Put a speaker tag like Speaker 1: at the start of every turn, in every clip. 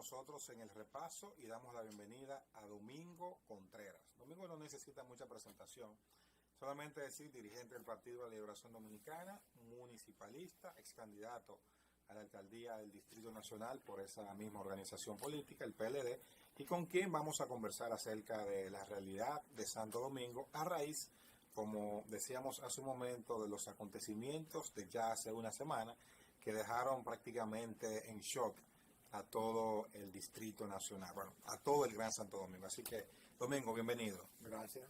Speaker 1: nosotros en el repaso y damos la bienvenida a Domingo Contreras. Domingo no necesita mucha presentación, solamente decir dirigente del Partido de la Liberación Dominicana, municipalista, ex candidato a la alcaldía del Distrito Nacional por esa misma organización política, el PLD, y con quien vamos a conversar acerca de la realidad de Santo Domingo a raíz, como decíamos hace un momento, de los acontecimientos de ya hace una semana que dejaron prácticamente en shock a todo el Distrito Nacional, bueno, a todo el Gran Santo Domingo. Así que, Domingo, bienvenido.
Speaker 2: Gracias.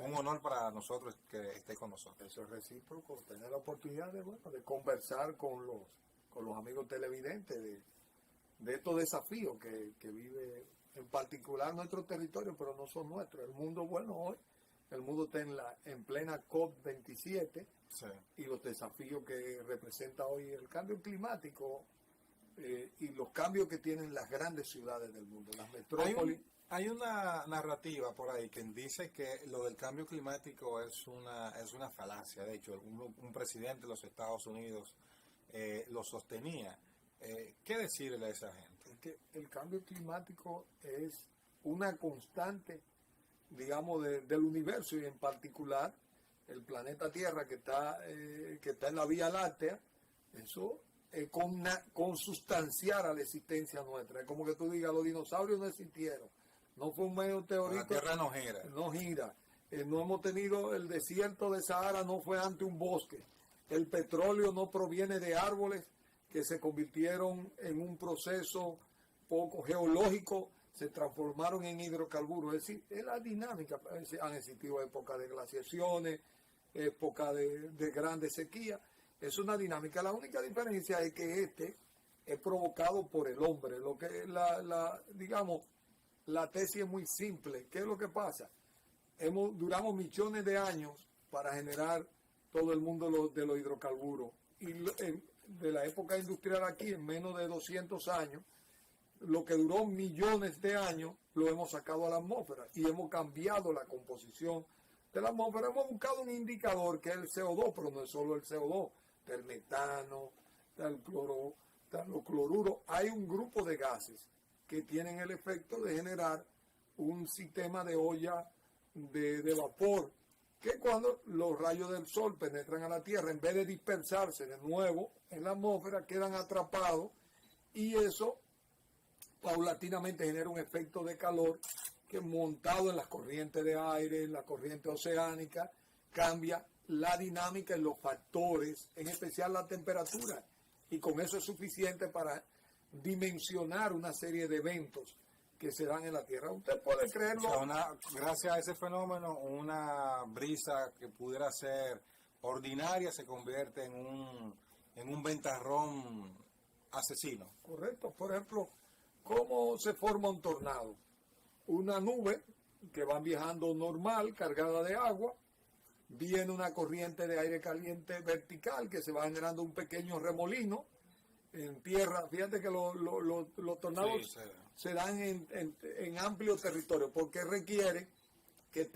Speaker 1: Un honor para nosotros que esté con nosotros.
Speaker 2: Eso es recíproco, tener la oportunidad de conversar con los amigos televidentes de estos desafíos que vive en particular nuestro territorio, pero no son nuestros. El mundo, hoy, el mundo está en plena COP27,
Speaker 1: sí,
Speaker 2: y los desafíos que representa hoy el cambio climático y los cambios que tienen las grandes ciudades del mundo, las metrópolis.
Speaker 1: Hay una narrativa por ahí que dice que lo del cambio climático es una falacia. De hecho, un presidente de los Estados Unidos lo sostenía. ¿Qué decirle a esa gente?
Speaker 2: Es que el cambio climático es una constante, digamos, del universo, y en particular el planeta Tierra que está en la Vía Láctea. Eso es consustanciar a la existencia nuestra. Es como que tú digas, los dinosaurios no existieron, no fue un meteorito.
Speaker 1: La Tierra no gira.
Speaker 2: No gira. No hemos tenido el desierto de Sahara, no fue ante un bosque. El petróleo no proviene de árboles que se convirtieron en un proceso poco geológico, se transformaron en hidrocarburos. Es decir, es la dinámica. Han existido épocas de glaciaciones, épocas de grandes sequías. Es una dinámica. La única diferencia es que es provocado por el hombre. Lo que digamos, la tesis es muy simple. ¿Qué es lo que pasa? Duramos millones de años para generar todo el mundo de los hidrocarburos. Y de la época industrial aquí, en menos de 200 años, lo que duró millones de años, lo hemos sacado a la atmósfera y hemos cambiado la composición de la atmósfera. Hemos buscado un indicador que es el CO2, pero no es solo el CO2, está el metano, está el cloro, están los cloruros. Hay un grupo de gases que tienen el efecto de generar un sistema de olla de vapor, que cuando los rayos del sol penetran a la Tierra, en vez de dispersarse de nuevo en la atmósfera, quedan atrapados, y eso paulatinamente genera un efecto de calor que, montado en las corrientes de aire, en la corriente oceánica, cambia la dinámica y los factores, en especial la temperatura, y con eso es suficiente para dimensionar una serie de eventos que se dan en la Tierra. Usted puede creerlo.
Speaker 1: O sea, gracias a ese fenómeno, una brisa que pudiera ser ordinaria se convierte en un ventarrón asesino.
Speaker 2: Correcto. Por ejemplo, ¿cómo se forma un tornado? Una nube que va viajando normal, cargada de agua, viene una corriente de aire caliente vertical que se va generando un pequeño remolino en tierra. Fíjate que los tornados se dan en amplio territorio, porque requiere que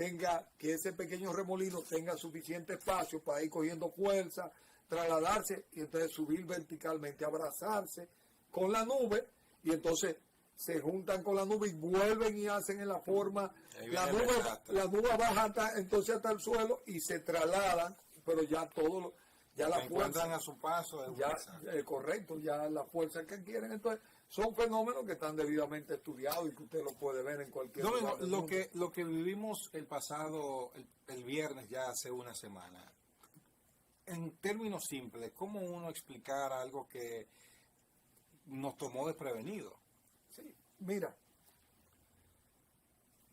Speaker 2: ese pequeño remolino tenga suficiente espacio para ir cogiendo fuerza, trasladarse y entonces subir verticalmente, abrazarse con la nube, y entonces se juntan con la nube y vuelven y hacen en la forma. La nube baja hasta el suelo y se trasladan, pero ya todo ya la
Speaker 1: fuerza a su paso.
Speaker 2: Correcto, ya la fuerza que quieren. Entonces, son fenómenos que están debidamente estudiados y que usted lo puede ver en cualquier lugar.
Speaker 1: Lo que vivimos el viernes, ya hace una semana, en términos simples, ¿cómo uno explicar algo que nos tomó desprevenido?
Speaker 2: Sí, mira,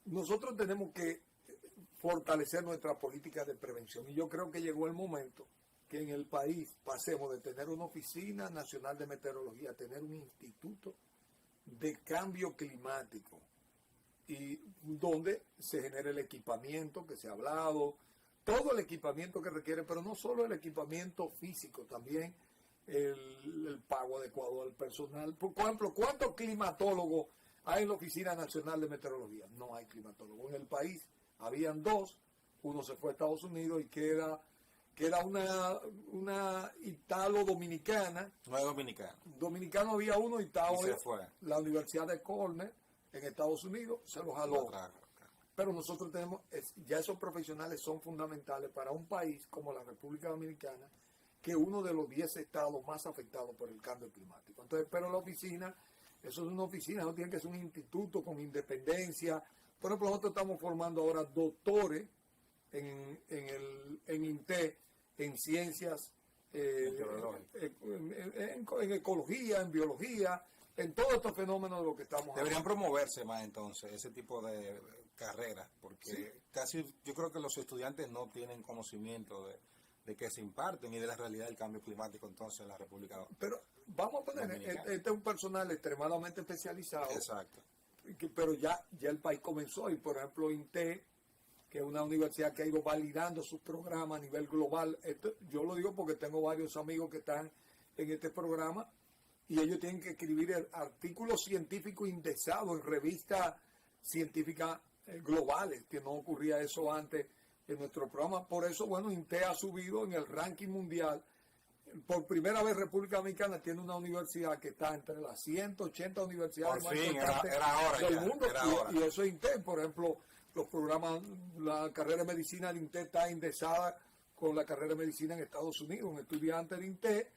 Speaker 2: nosotros tenemos que fortalecer nuestra política de prevención, y yo creo que llegó el momento que en el país pasemos de tener una oficina nacional de meteorología a tener un instituto de cambio climático, y donde se genere el equipamiento que se ha hablado, todo el equipamiento que requiere, pero no solo el equipamiento físico, también el pago adecuado al personal. Por ejemplo, ¿cuántos climatólogos hay en la Oficina Nacional de Meteorología? No hay climatólogos. En el país habían 2, uno se fue a Estados Unidos y queda que era una italo-dominicana.
Speaker 1: No es dominicano.
Speaker 2: Dominicano había uno, Italo,
Speaker 1: Y se fue.
Speaker 2: la Universidad de Cornell en Estados Unidos, se lo jaló. Pero nosotros tenemos, ya esos profesionales son fundamentales para un país como la República Dominicana, que es uno de los 10 estados más afectados por el cambio climático. Entonces, pero la oficina, eso es una oficina, no tiene que ser un instituto con independencia. Por ejemplo, nosotros estamos formando ahora doctores en INTE, en ciencias, en ecología, en biología, en todos estos fenómenos de lo que estamos
Speaker 1: Deberían promoverse más entonces ese tipo de carreras, porque sí, casi yo creo que los estudiantes no tienen conocimiento de que se imparten y de la realidad del cambio climático entonces en la República Dominicana.
Speaker 2: Pero vamos a poner, este es un personal extremadamente especializado.
Speaker 1: Exacto.
Speaker 2: Pero ya el país comenzó, y por ejemplo INTE, que es una universidad que ha ido validando sus programas a nivel global. Yo lo digo porque tengo varios amigos que están en este programa y ellos tienen que escribir artículos científicos indexados en revistas científicas globales, que no ocurría eso antes en nuestro programa. Por eso, bueno, INTE ha subido en el ranking mundial. Por primera vez República Dominicana tiene una universidad que está entre las 180 universidades
Speaker 1: más
Speaker 2: importantes del mundo. Y eso es INTE, por ejemplo, los programas, la carrera de medicina de INTE está indexada con la carrera de medicina en Estados Unidos. Un estudiante de INTE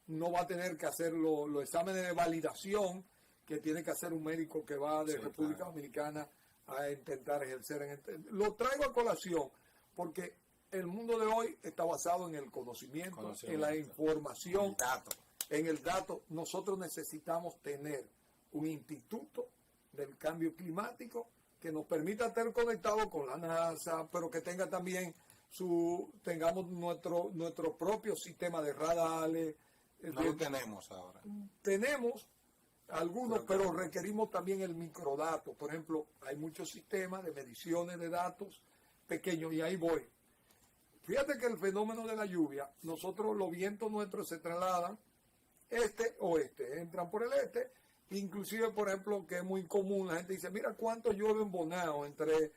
Speaker 2: no va a tener que hacer los exámenes de validación que tiene que hacer un médico que va de República Dominicana a intentar ejercer. Lo traigo a colación porque el mundo de hoy está basado en el conocimiento, en la información, en el dato. Nosotros necesitamos tener un instituto del cambio climático que nos permita estar conectados con la NASA, pero que tenga también tengamos nuestro propio sistema de radares.
Speaker 1: No lo tenemos ahora.
Speaker 2: Tenemos algunos, pero requerimos también el microdato. Por ejemplo, hay muchos sistemas de mediciones de datos pequeños, y ahí voy. Fíjate que el fenómeno de la lluvia, nosotros los vientos nuestros se trasladan este-oeste, entran por el este. Inclusive, por ejemplo, que es muy común, la gente dice, mira cuánto llueve en Bonao, entre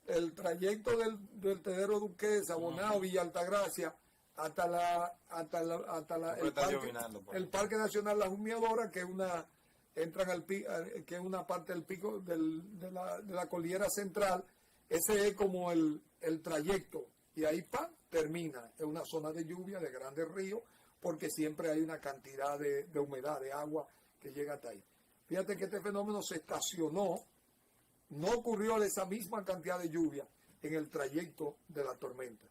Speaker 2: el trayecto del Tedero Duquesa, Bonao, Villa Altagracia, hasta el Parque Nacional La Jumiadora, que es que es una parte del pico de la cordillera central. Ese es como el trayecto, y ahí termina en una zona de lluvia, de grandes ríos, porque siempre hay una cantidad de humedad, de agua que llega hasta ahí. Fíjate que este fenómeno se estacionó, no ocurrió esa misma cantidad de lluvia en el trayecto de la tormenta.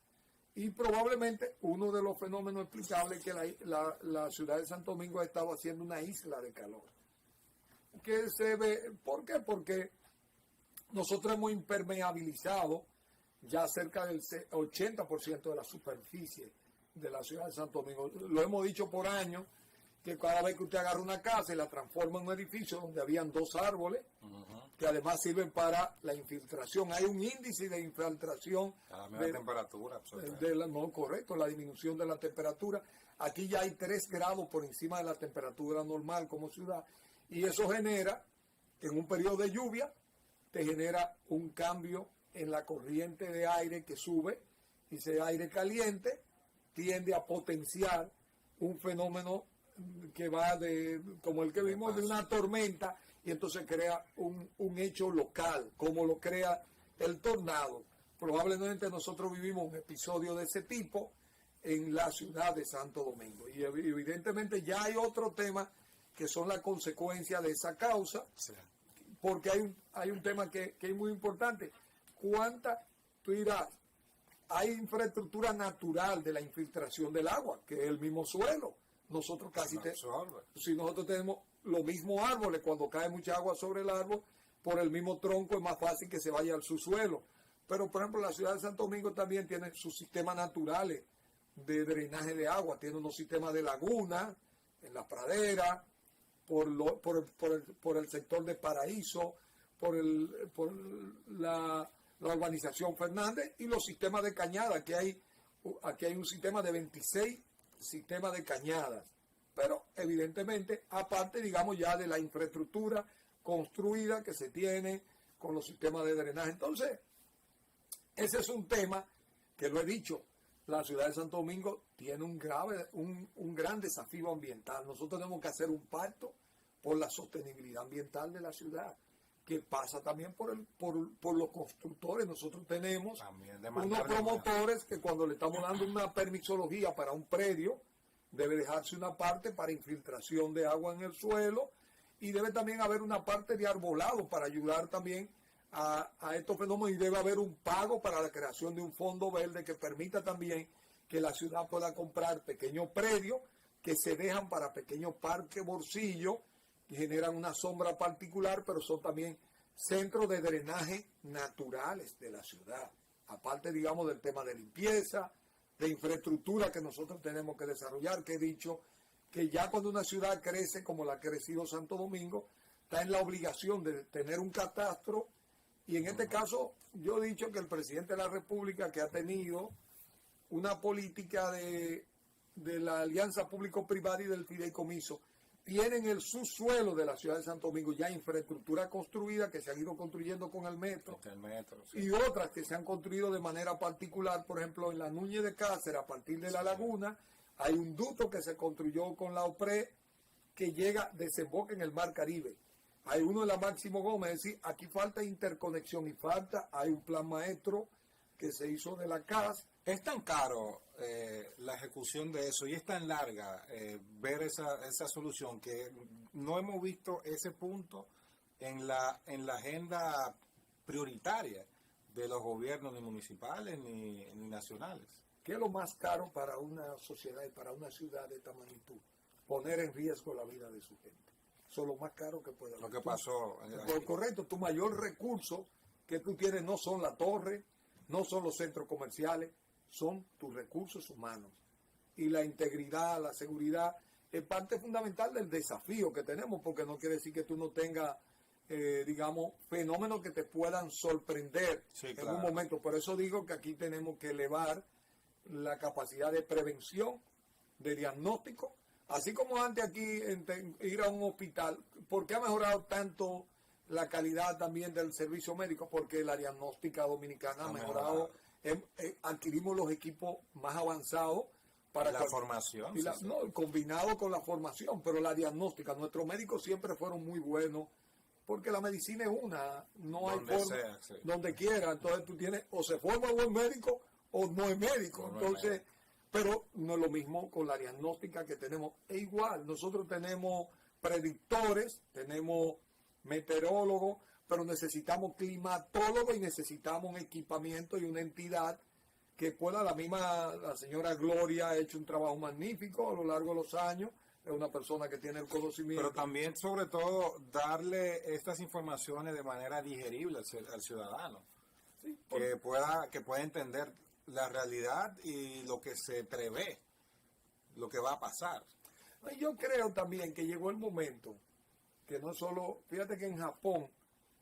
Speaker 2: Y probablemente uno de los fenómenos explicables es que la ciudad de Santo Domingo ha estado haciendo una isla de calor. Que se ve, ¿por qué? Porque nosotros hemos impermeabilizado ya cerca del 80% de la superficie de la ciudad de Santo Domingo. Lo hemos dicho por años, que cada vez que usted agarra una casa y la transforma en un edificio donde habían 2 árboles, que además sirven para la infiltración. Hay un índice de infiltración.
Speaker 1: A la temperatura,
Speaker 2: no, correcto, la disminución de la temperatura. Aquí ya hay 3 grados por encima de la temperatura normal como ciudad. Y eso genera, en un periodo de lluvia, te genera un cambio en la corriente de aire que sube, y ese aire caliente tiende a potenciar un fenómeno que va como el que vimos, de una tormenta, y entonces crea un hecho local, como lo crea el tornado. Probablemente nosotros vivimos un episodio de ese tipo en la ciudad de Santo Domingo. Y evidentemente ya hay otro tema que son las consecuencias de esa causa, porque hay un tema que es muy importante. Tú dirás, hay infraestructura natural de la infiltración del agua, que es el mismo suelo. Nosotros nosotros tenemos los mismos árboles, cuando cae mucha agua sobre el árbol, por el mismo tronco es más fácil que se vaya al subsuelo. Pero, por ejemplo, la ciudad de Santo Domingo también tiene sus sistemas naturales de drenaje de agua. Tiene unos sistemas de laguna en la pradera, por el sector de Paraíso, por la urbanización Fernández, y los sistemas de cañada. Aquí hay un sistema de 26 sistemas de cañadas, pero evidentemente aparte, digamos, ya de la infraestructura construida que se tiene con los sistemas de drenaje. Entonces, ese es un tema que lo he dicho, la ciudad de Santo Domingo tiene un gran desafío ambiental. Nosotros tenemos que hacer un pacto por la sostenibilidad ambiental de la ciudad, que pasa también por los constructores. Nosotros tenemos unos promotores que cuando le estamos dando una permisología para un predio, debe dejarse una parte para infiltración de agua en el suelo y debe también haber una parte de arbolado para ayudar también a estos fenómenos, y debe haber un pago para la creación de un fondo verde que permita también que la ciudad pueda comprar pequeños predios que se dejan para pequeños parques bolsillo que generan una sombra particular, pero son también centros de drenaje naturales de la ciudad, aparte, digamos, del tema de limpieza, de infraestructura que nosotros tenemos que desarrollar, que he dicho que ya cuando una ciudad crece como la ha crecido Santo Domingo, está en la obligación de tener un catastro. Y en este caso, yo he dicho que el presidente de la República, que ha tenido una política de la alianza público-privada y del fideicomiso, tienen el subsuelo de la ciudad de Santo Domingo ya infraestructura construida que se han ido construyendo con el metro, sí, y otras que se han construido de manera particular. Por ejemplo, en la Núñez de Cáceres, a partir de la laguna, hay un ducto que se construyó con la OPRE que desemboca en el Mar Caribe. Hay uno en la Máximo Gómez, es decir, aquí falta interconexión y hay un plan maestro que se hizo de la CAS.
Speaker 1: Es tan caro la ejecución de eso y es tan larga ver esa solución que no hemos visto ese punto en la agenda prioritaria de los gobiernos ni municipales ni nacionales.
Speaker 2: ¿Qué es lo más caro para una sociedad y para una ciudad de esta magnitud? Poner en riesgo la vida de su gente. Eso es lo más caro que puede haber.
Speaker 1: Lo que pasó.
Speaker 2: Correcto, tu mayor recurso que tú tienes no son la torre, no son los centros comerciales, son tus recursos humanos. Y la integridad, la seguridad, es parte fundamental del desafío que tenemos, porque no quiere decir que tú no tengas, digamos, fenómenos que te puedan sorprender en un momento. Por eso digo que aquí tenemos que elevar la capacidad de prevención, de diagnóstico, así como antes aquí ir a un hospital. ¿Por qué ha mejorado tanto la calidad también del servicio médico? Porque la diagnóstica dominicana ha mejorado. Adquirimos los equipos más avanzados para
Speaker 1: la formación.
Speaker 2: No, combinado con la formación, pero la diagnóstica. Nuestros médicos siempre fueron muy buenos, porque la medicina es una, no hay forma, donde quiera. Entonces tú tienes, o se forma buen médico o no es médico. Entonces, pero no es lo mismo con la diagnóstica que tenemos. Es igual, nosotros tenemos predictores, tenemos meteorólogos, pero necesitamos climatólogos y necesitamos un equipamiento y una entidad que pueda, la señora Gloria ha hecho un trabajo magnífico a lo largo de los años, es una persona que tiene el conocimiento.
Speaker 1: Pero también, sobre todo, darle estas informaciones de manera digerible al ciudadano, sí, que pueda entender la realidad y lo que se prevé, lo que va a pasar.
Speaker 2: Yo creo también que llegó el momento que no solo, fíjate que en Japón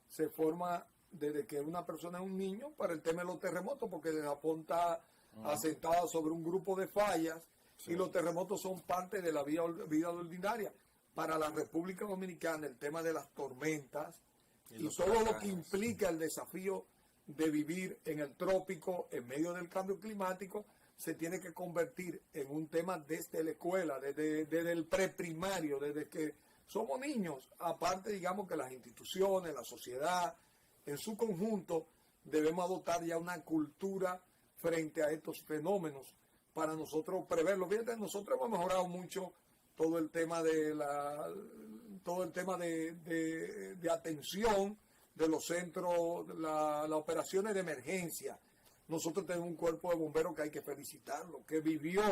Speaker 2: se forma desde que una persona es un niño para el tema de los terremotos, porque Japón está asentado sobre un grupo de fallas, y los terremotos son parte de la vida ordinaria. Para la República Dominicana, el tema de las tormentas y todo lo que implica el desafío de vivir en el trópico en medio del cambio climático se tiene que convertir en un tema desde la escuela, desde el preprimario, desde que somos niños. Aparte, digamos que las instituciones, la sociedad en su conjunto, debemos adoptar ya una cultura frente a estos fenómenos para nosotros preverlos. Fíjate, nosotros hemos mejorado mucho todo el tema de atención de los centros, las operaciones de emergencia. Nosotros tenemos un cuerpo de bomberos que hay que felicitarlo, que vivió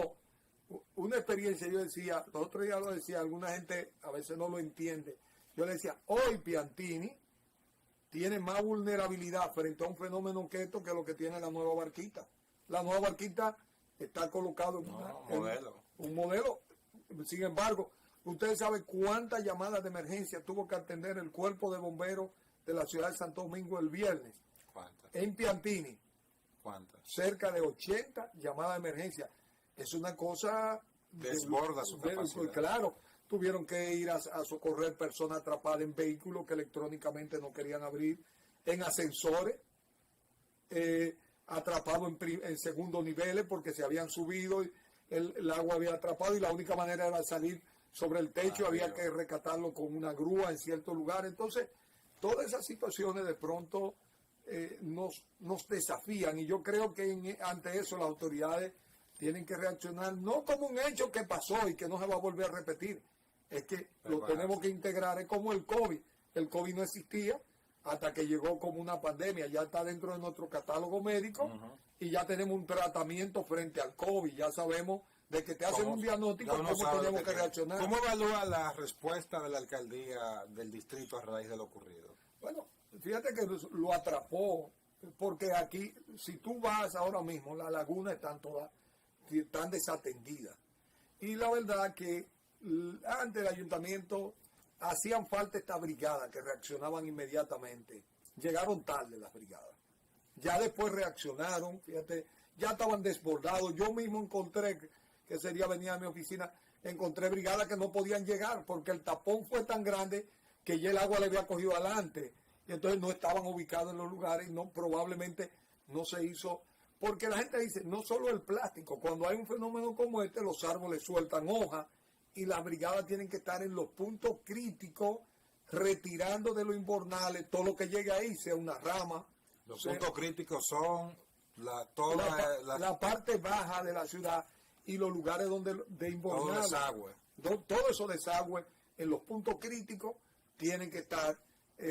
Speaker 2: una experiencia. Yo decía, los otros días lo decía, alguna gente a veces no lo entiende. Yo le decía, hoy Piantini tiene más vulnerabilidad frente a un fenómeno que esto que lo que tiene la nueva barquita. La nueva barquita está colocado en un modelo. Sin embargo, ustedes saben cuántas llamadas de emergencia tuvo que atender el cuerpo de bomberos de la ciudad de Santo Domingo el viernes.
Speaker 1: ¿Cuántas?
Speaker 2: En Piantini.
Speaker 1: ¿Cuántas?
Speaker 2: Cerca de 80 llamadas de emergencia. Es una cosa...
Speaker 1: Desborda su capacidad.
Speaker 2: Claro, tuvieron que ir a socorrer personas atrapadas en vehículos que electrónicamente no querían abrir, en ascensores. atrapado en segundos niveles porque se habían subido, el agua había atrapado y la única manera era salir sobre el techo, había que rescatarlo con una grúa en cierto lugar. Entonces, todas esas situaciones de pronto nos desafían y yo creo que ante eso las autoridades tienen que reaccionar, no como un hecho que pasó y que no se va a volver a repetir, es que lo tenemos que integrar, es como el COVID. El COVID no existía hasta que llegó como una pandemia, ya está dentro de nuestro catálogo médico y ya tenemos un tratamiento frente al COVID, ya sabemos de que te hacen un diagnóstico, cómo tenemos que reaccionar.
Speaker 1: ¿Cómo evalúa la respuesta de la alcaldía del distrito a raíz de lo ocurrido?
Speaker 2: Bueno, fíjate que lo atrapó, porque aquí, si tú vas ahora mismo, las lagunas están desatendidas. Y la verdad que antes del ayuntamiento hacían falta estas brigadas que reaccionaban inmediatamente. Llegaron tarde las brigadas. Ya después reaccionaron, fíjate, ya estaban desbordados. Yo mismo encontré, que ese día venía a mi oficina, encontré brigadas que no podían llegar porque el tapón fue tan grande que ya el agua le había cogido adelante. Y entonces no estaban ubicados en los lugares y probablemente no se hizo. Porque la gente dice, no solo el plástico, cuando hay un fenómeno como este, los árboles sueltan hojas y las brigadas tienen que estar en los puntos críticos, retirando de los invernales todo lo que llegue ahí, sea una rama.
Speaker 1: Los puntos críticos son la
Speaker 2: parte baja de la ciudad y los lugares donde de invernales. Todo eso desagüe en los puntos críticos tienen que estar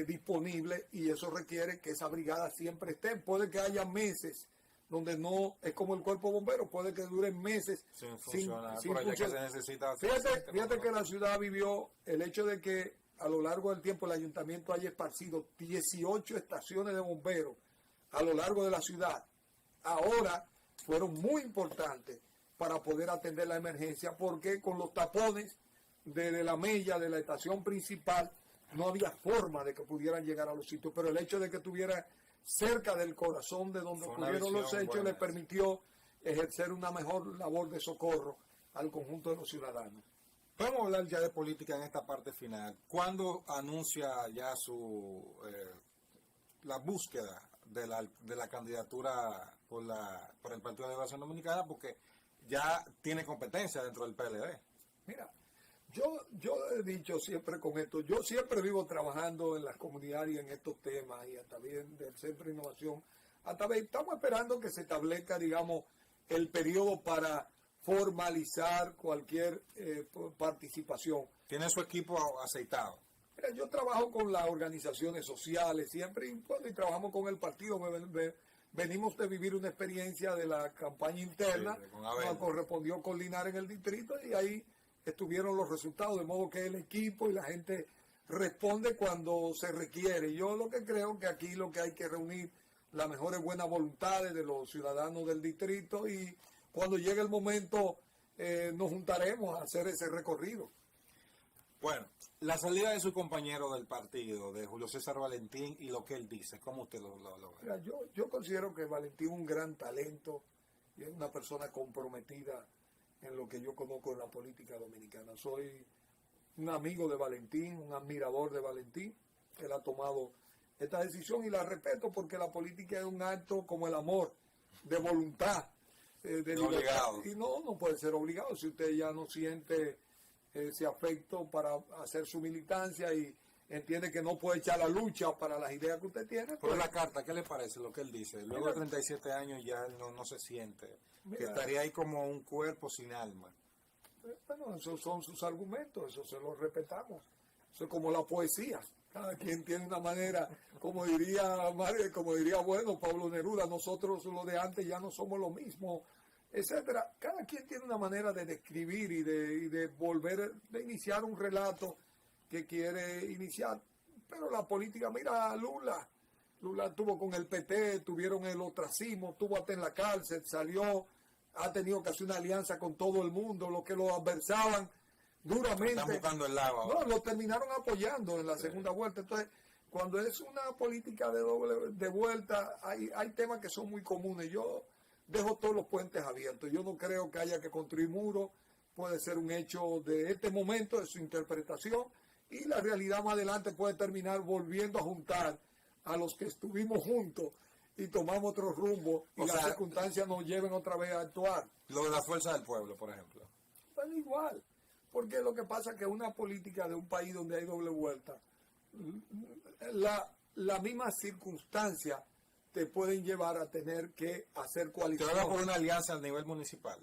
Speaker 2: disponibles y eso requiere que esa brigada siempre esté. Puede que haya meses donde no es como el cuerpo bombero, puede que duren meses sin funcionar. Fíjate que la ciudad vivió el hecho de que a lo largo del tiempo el ayuntamiento haya esparcido 18 estaciones de bomberos a lo largo de la ciudad. Ahora fueron muy importantes para poder atender la emergencia porque con los tapones de la mella de la estación principal no había forma de que pudieran llegar a los sitios, pero el hecho de que tuviera cerca del corazón de donde ocurrieron los hechos les permitió ejercer una mejor labor de socorro al conjunto de los ciudadanos.
Speaker 1: Podemos hablar ya de política en esta parte final. ¿Cuándo anuncia ya la búsqueda de la candidatura por el Partido de Liberación Dominicana? Porque ya tiene competencia dentro del PLD.
Speaker 2: Mira, yo he dicho siempre con esto, yo siempre vivo trabajando en las comunidades y en estos temas y hasta bien del Centro de Innovación. Estamos esperando que se establezca, digamos, el periodo para formalizar cualquier participación.
Speaker 1: ¿Tiene su equipo aceitado?
Speaker 2: Mira, yo trabajo con las organizaciones sociales siempre y trabajamos con el partido. Venimos de vivir una experiencia de la campaña interna, nos correspondió coordinar en el distrito y ahí estuvieron los resultados, de modo que el equipo y la gente responde cuando se requiere. Yo lo que creo que aquí lo que hay que reunir las mejores buenas voluntades de los ciudadanos del distrito y cuando llegue el momento nos juntaremos a hacer ese recorrido.
Speaker 1: Bueno, la salida de su compañero del partido, de Julio César Valentín y lo que él dice, ¿cómo usted lo ve?
Speaker 2: Mira, yo considero que Valentín es un gran talento y es una persona comprometida en lo que yo conozco en la política dominicana. Soy un amigo de Valentín, un admirador de Valentín. Él ha tomado esta decisión y la respeto porque la política es un acto como el amor, de voluntad, de libertad. Y no puede ser obligado si usted ya no siente ese afecto para hacer su militancia y entiende que no puede echar la lucha para las ideas que usted tiene.
Speaker 1: Por la carta, ¿qué le parece lo que él dice? Luego de 37 años ya no se siente. Que estaría ahí como un cuerpo sin alma.
Speaker 2: Bueno, esos son sus argumentos, eso se los respetamos. Eso es como la poesía. Cada quien tiene una manera, como diría bueno Pablo Neruda, nosotros los de antes ya no somos lo mismo, etcétera. Cada quien tiene una manera de describir y de volver, de iniciar un relato que quiere iniciar. Pero la política, mira, Lula estuvo con el PT, tuvieron el ostracismo, estuvo hasta en la cárcel, salió, ha tenido que hacer una alianza con todo el mundo, los que lo adversaban duramente.
Speaker 1: Están buscando el lado.
Speaker 2: No, lo terminaron apoyando en la segunda vuelta. Entonces, cuando es una política de vuelta, hay temas que son muy comunes. Yo dejo todos los puentes abiertos. Yo no creo que haya que construir muros. Puede ser un hecho de este momento, de su interpretación, y la realidad más adelante puede terminar volviendo a juntar a los que estuvimos juntos y tomamos otro rumbo y las circunstancias nos lleven otra vez a actuar.
Speaker 1: Lo de la fuerza del pueblo, por ejemplo.
Speaker 2: Bueno, igual, porque lo que pasa es que una política de un país donde hay doble vuelta, la misma circunstancia te pueden llevar a tener que hacer coaliciones.
Speaker 1: ¿Te habla por una alianza a nivel municipal?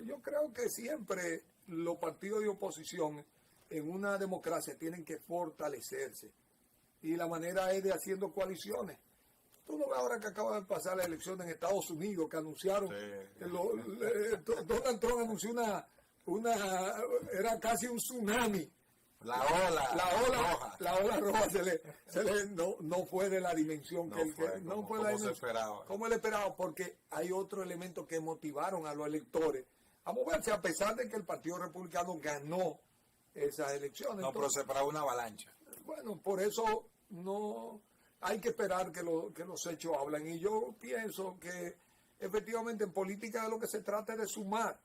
Speaker 2: Yo creo que siempre los partidos de oposición en una democracia tienen que fortalecerse. Y la manera es de haciendo coaliciones. Tú no ves ahora que acaba de pasar la elección en Estados Unidos, que anunciaron, Donald Trump anunció era casi un tsunami.
Speaker 1: La ola
Speaker 2: roja no fue de la dimensión como él esperaba, porque hay otro elemento que motivaron a los electores a moverse, a pesar de que el Partido Republicano ganó esas elecciones.
Speaker 1: No, pero se paró una avalancha.
Speaker 2: Bueno, por eso no hay que esperar que los hechos hablen. Y yo pienso que efectivamente en política de lo que se trata es de sumar.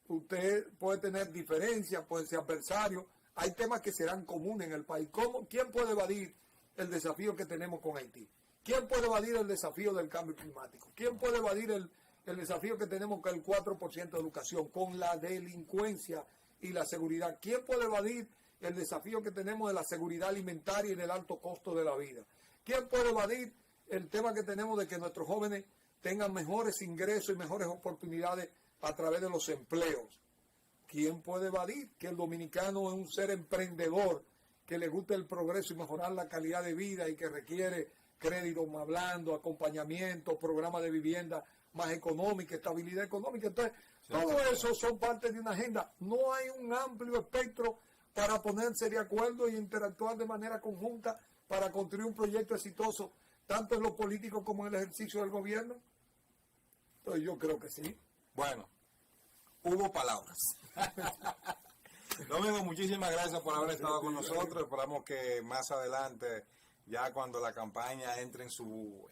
Speaker 2: Usted puede tener diferencias, puede ser adversario. Hay temas que serán comunes en el país. ¿Quién puede evadir el desafío que tenemos con Haití? ¿Quién puede evadir el desafío del cambio climático? ¿Quién puede evadir el desafío que tenemos con el 4% de educación, con la delincuencia y la seguridad? ¿Quién puede evadir el desafío que tenemos de la seguridad alimentaria y del alto costo de la vida? ¿Quién puede evadir el tema que tenemos de que nuestros jóvenes tengan mejores ingresos y mejores oportunidades a través de los empleos? ¿Quién puede evadir que el dominicano es un ser emprendedor, que le gusta el progreso y mejorar la calidad de vida y que requiere crédito más blando, acompañamiento, programas de vivienda más económica, estabilidad económica? Entonces, todo eso son parte de una agenda. No hay un amplio espectro para ponerse de acuerdo y interactuar de manera conjunta para construir un proyecto exitoso, tanto en lo político como en el ejercicio del gobierno. Entonces, yo creo que sí.
Speaker 1: Bueno, hubo palabras. Domingo, muchísimas gracias por haber estado con nosotros. Esperamos que más adelante, ya cuando la campaña entre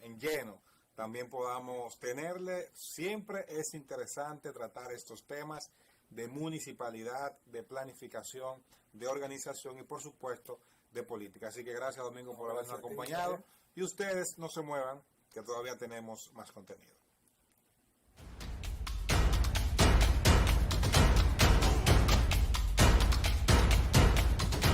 Speaker 1: en lleno, también podamos tenerle. Siempre es interesante tratar estos temas de municipalidad, de planificación, de organización y por supuesto de política. Así que gracias, Domingo, por habernos acompañado. Y ustedes no se muevan, que todavía tenemos más contenido.